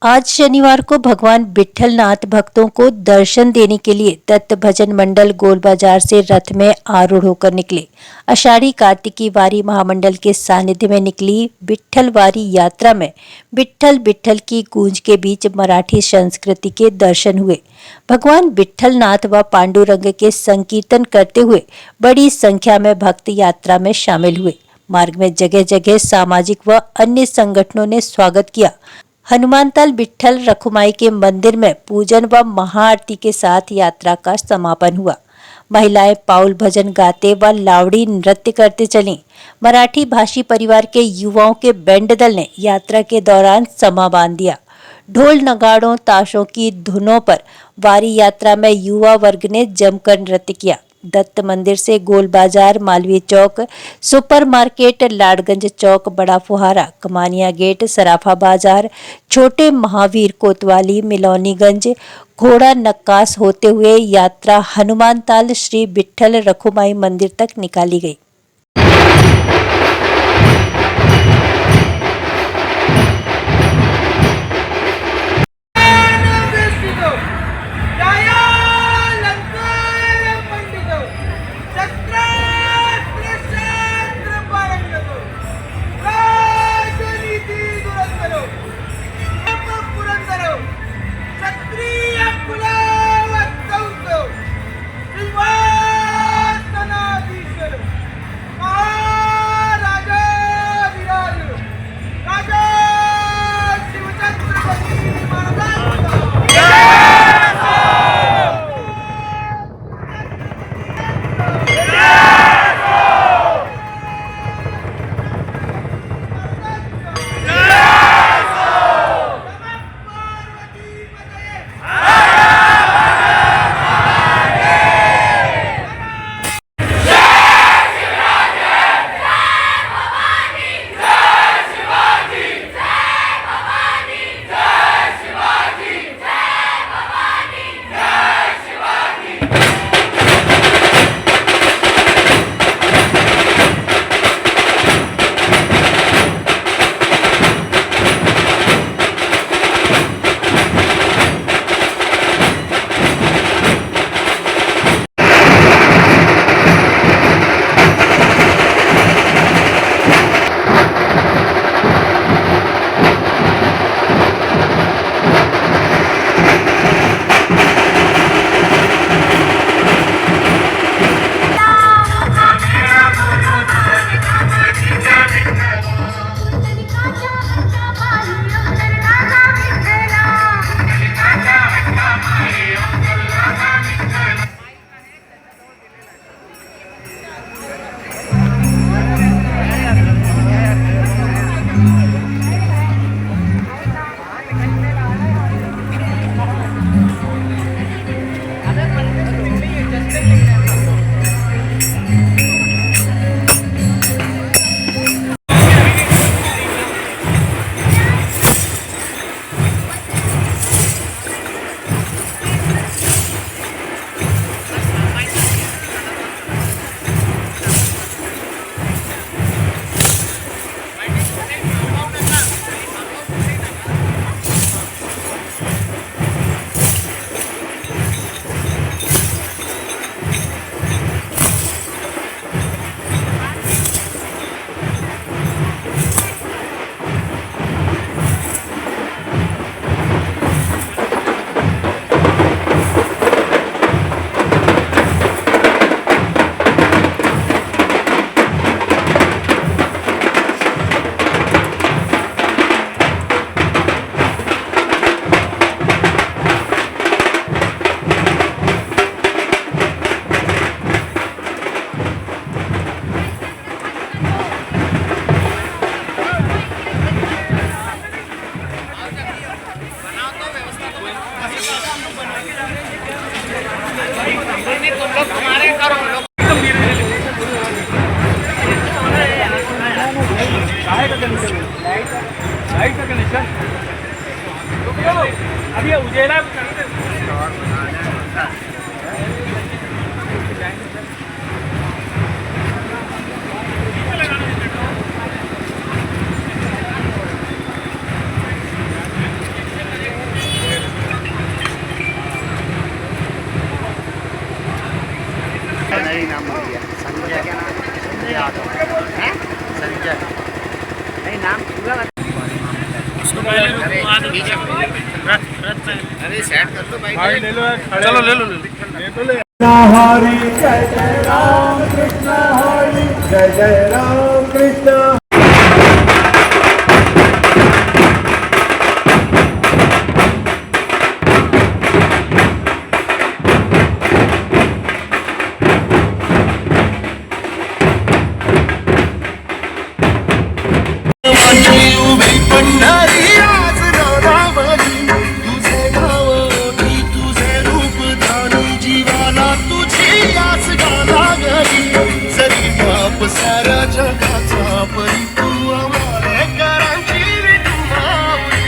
आज शनिवार को भगवान विट्ठलनाथ भक्तों को दर्शन देने के लिए दत्त भजन मंडल गोल बाजार से रथ में आरूढ़ होकर निकले। आषाढ़ी कार्तिकी वारी महामंडल के सानिध्य में निकली विट्ठल वारी यात्रा में विट्ठल विट्ठल की गूंज के बीच मराठी संस्कृति के दर्शन हुए। भगवान विट्ठलनाथ व पांडुरंग के संकीर्तन करते हुए बड़ी संख्या में भक्त यात्रा में शामिल हुए। मार्ग में जगह जगह सामाजिक व अन्य संगठनों ने स्वागत किया। हनुमानताल विट्ठल रखुमाई के मंदिर में पूजन व महाआरती के साथ यात्रा का समापन हुआ। महिलाएं पाउल भजन गाते व लावड़ी नृत्य करते चलीं। मराठी भाषी परिवार के युवाओं के बैंड दल ने यात्रा के दौरान समा बांध दिया। ढोल नगाड़ों ताशों की धुनों पर वारी यात्रा में युवा वर्ग ने जमकर नृत्य किया। दत्त मंदिर से गोल बाजार, मालवीय चौक, सुपर मार्केट, लाडगंज चौक, बड़ा फुहारा, कमानिया गेट, सराफा बाजार, छोटे महावीर, कोतवाली, मिलौनीगंज, घोड़ा नक्कास होते हुए यात्रा हनुमानताल श्री विट्ठल रखुमाई मंदिर तक निकाली गई। नहीं नाम बोल दिया। संजय क्या नाम है? संजय यादव है। संजय नहीं नाम पूरा उसको पहले अरे आगे पीछे रथ में अरे सेट कर दो भाई। भाई ले लो यार, खड़े चलो हो। ले लो ले तो ले। हरि जय जय राम कृष्ण हरि जय जय राम कृष्ण। साऱ्या जगाचा परी तू आम्हाला करांची विठुमावली.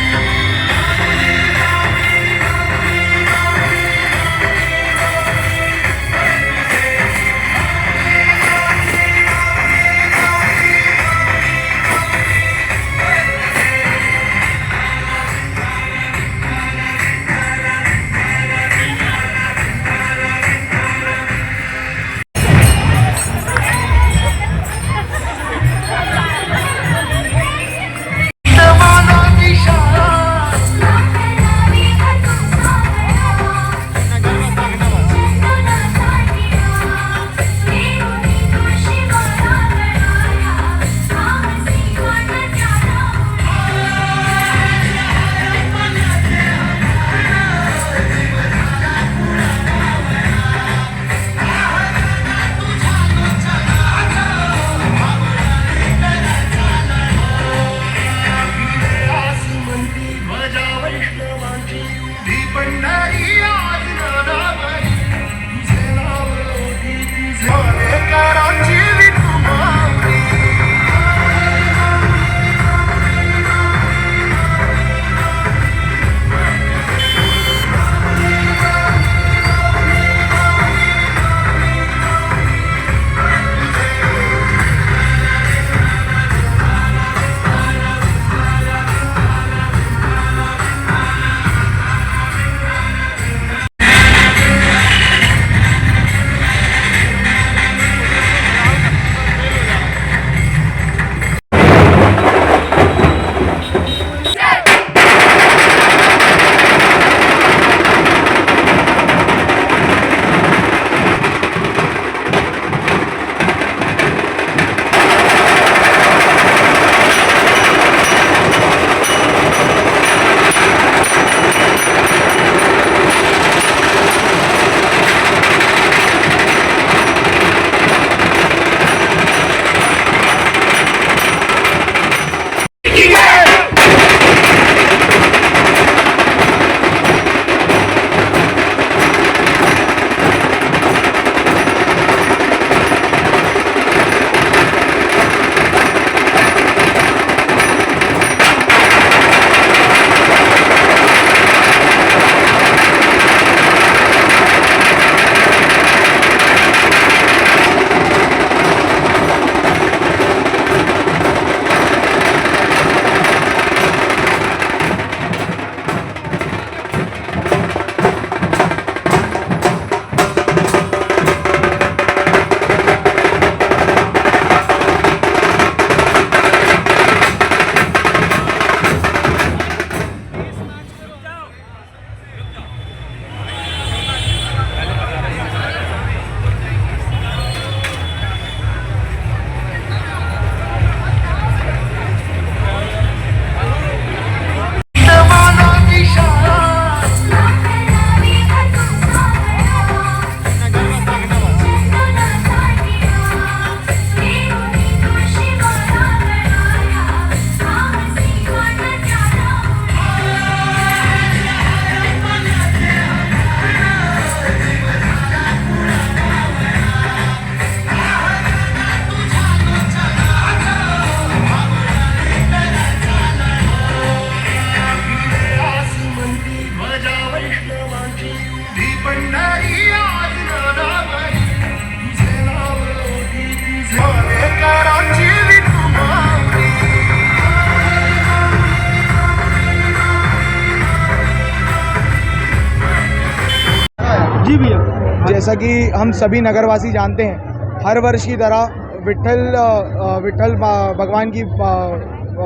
जैसा कि हम सभी नगरवासी जानते हैं, हर वर्ष की तरह विट्ठल भगवान की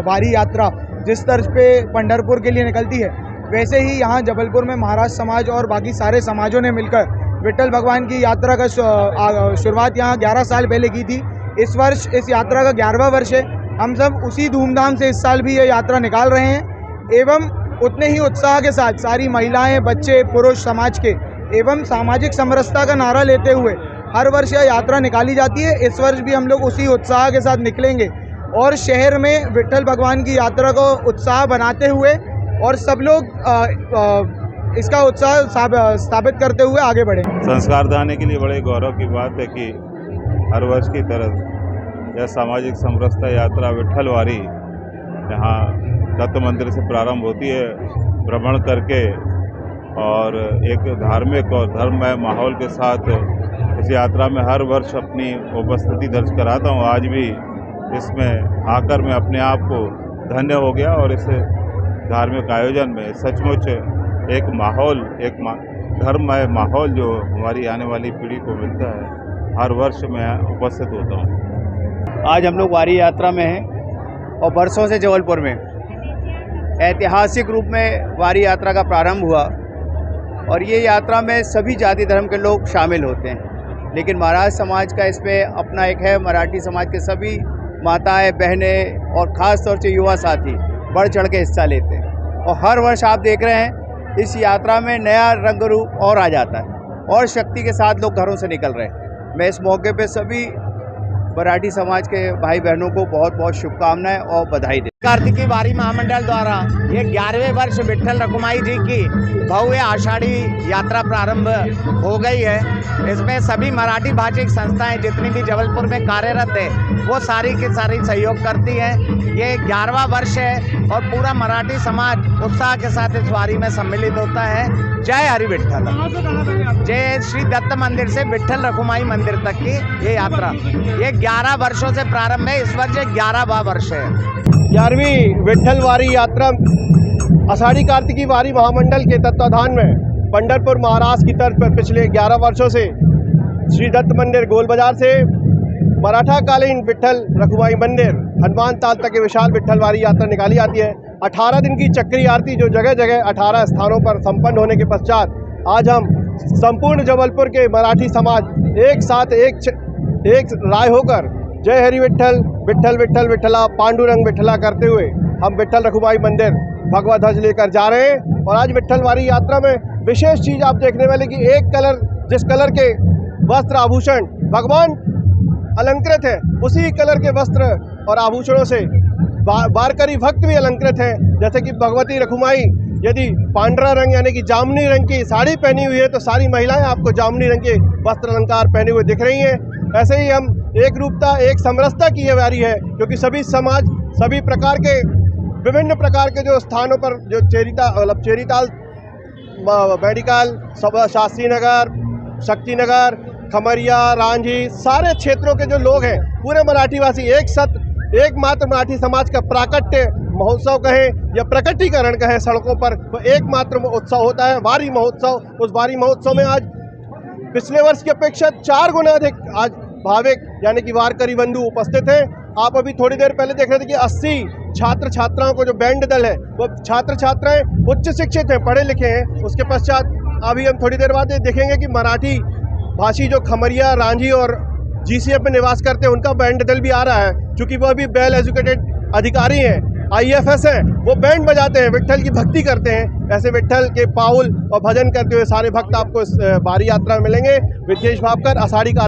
वारी यात्रा जिस तर्ज पे पंढरपुर के लिए निकलती है, वैसे ही यहाँ जबलपुर में महाराज समाज और बाकी सारे समाजों ने मिलकर विट्ठल भगवान की यात्रा का शुरुआत यहाँ 11 साल पहले की थी। इस वर्ष इस यात्रा का 11वां वर्ष है। हम सब उसी धूमधाम से इस साल भी ये यात्रा निकाल रहे हैं एवं उतने ही उत्साह के साथ सारी महिलाएं, बच्चे, पुरुष समाज के एवं सामाजिक समरसता का नारा लेते हुए हर वर्ष यह यात्रा निकाली जाती है। इस वर्ष भी हम लोग उसी उत्साह के साथ निकलेंगे और शहर में विट्ठल भगवान की यात्रा को उत्साह बनाते हुए और सब लोग इसका उत्साह स्थापित करते हुए आगे बढ़े। संस्कार दाने के लिए बड़े गौरव की बात है कि हर वर्ष की तरह यह सामाजिक समरसता यात्रा विट्ठल वारी यहाँ दत्त मंदिर से प्रारंभ होती है, भ्रमण करके और एक धार्मिक और धर्ममय माहौल के साथ इस यात्रा में हर वर्ष अपनी उपस्थिति दर्ज कराता हूँ। आज भी इसमें आकर मैं अपने आप को धन्य हो गया और इस धार्मिक आयोजन में सचमुच एक माहौल, एक धर्ममय माहौल जो हमारी आने वाली पीढ़ी को मिलता है, हर वर्ष मैं उपस्थित होता हूँ। आज हम लोग वारी यात्रा में हैं और बरसों से जबलपुर में ऐतिहासिक रूप में वारी यात्रा का प्रारंभ हुआ और ये यात्रा में सभी जाति धर्म के लोग शामिल होते हैं, लेकिन महाराज समाज का इसमें अपना एक है। मराठी समाज के सभी माताएं, बहनें और ख़ास तौर से युवा साथी बढ़ चढ़ के हिस्सा लेते हैं और हर वर्ष आप देख रहे हैं इस यात्रा में नया रंग रूप और आ जाता है और शक्ति के साथ लोग घरों से निकल रहे हैं। मैं इस मौके पे सभी मराठी समाज के भाई बहनों को बहुत बहुत शुभकामनाएं और बधाई देता हूं। कार्तिकी वारी महामंडल द्वारा ये 11वें वर्ष विट्ठल रखुमाई जी की भव्य आषाढ़ी यात्रा प्रारंभ हो गई है। इसमें सभी मराठी भाषिक संस्थाएं जितनी भी जबलपुर में कार्यरत है वो सारी की सारी सहयोग करती हैं। ये 11वां वर्ष है और पूरा मराठी समाज उत्साह के साथ इस वारी में सम्मिलित होता है। जय हरि विट्ठल। जय श्री दत्त मंदिर से विट्ठल रखुमाई मंदिर तक की ये यात्रा ये 11 वर्षों से प्रारंभ है। इस वर्ष 11वां वर्ष है। 11वीं विट्ठल वारी यात्रा आषाढ़ी कार्तिकी वारी महामंडल के तत्वाधान में पंढरपुर महाराष्ट्र की तर्ज पर पिछले 11 वर्षों से श्री दत्त मंदिर गोल बाजार से मराठा कालीन विट्ठल रखुमाई मंदिर हनुमान ताल तक के विशाल विट्ठल वारी यात्रा निकाली जाती है। 18 दिन की चक्री आरती जो जगह जगह 18 स्थानों पर संपन्न होने के पश्चात आज हम संपूर्ण जबलपुर के मराठी समाज एक साथ एक राय होकर जय हरि विट्ठल, विट्ठल विट्ठल विट्ठला, पांडुरंग विट्ठला करते हुए हम विट्ठल रखुमाई मंदिर भगवा ध्वज लेकर जा रहे हैं। और आज विट्ठल वारी यात्रा में विशेष चीज़ आप देखने वाले कि एक कलर, जिस कलर के वस्त्र आभूषण भगवान अलंकृत है, उसी कलर के वस्त्र और आभूषणों से वारकरी भक्त भी अलंकृत हैं। जैसे कि भगवती रखुमाई यदि पांडरा रंग यानी कि जामुनी रंग की साड़ी पहनी हुई है तो सारी महिलाएं आपको जामुनी रंग के वस्त्र अलंकार पहने हुए दिख रही हैं। ऐसे ही हम एक रूपता, एक समरसता की ये वारी है, क्योंकि सभी समाज, सभी प्रकार के विभिन्न प्रकार के जो स्थानों पर जो चेरीताल, मेडिकल, शास्त्री नगर, शक्ति नगर, खमरिया, रांझी, सारे क्षेत्रों के जो लोग हैं, पूरे मराठीवासी एकमात्र मराठी समाज का प्राकट्य महोत्सव कहें या प्रकटीकरण कहें सड़कों पर, तो एकमात्र उत्सव होता है वारी महोत्सव। उस वारी महोत्सव में आज पिछले वर्ष की अपेक्षा 4 गुना अधिक आज भाविक यानी कि वारकरी बंधु उपस्थित हैं। आप अभी थोड़ी देर पहले देख रहे थे कि 80 छात्र छात्राओं को जो बैंड दल है वो छात्र छात्राएं उच्च शिक्षित हैं, पढ़े लिखे हैं। उसके पश्चात अभी हम थोड़ी देर बाद देखेंगे कि मराठी भाषी जो खमरिया, रांझी और GCF में निवास करते हैं उनका बैंड दल भी आ रहा है, क्योंकि वो अभी वेल एजुकेटेड अधिकारी हैं, IFS हैं, वो बैंड बजाते हैं, विट्ठल की भक्ति करते हैं। ऐसे विट्ठल के पाउल और भजन करते हुए सारे भक्त आपको इस बारी यात्रा में मिलेंगे। विद्येश भावकर, आषाढ़ी का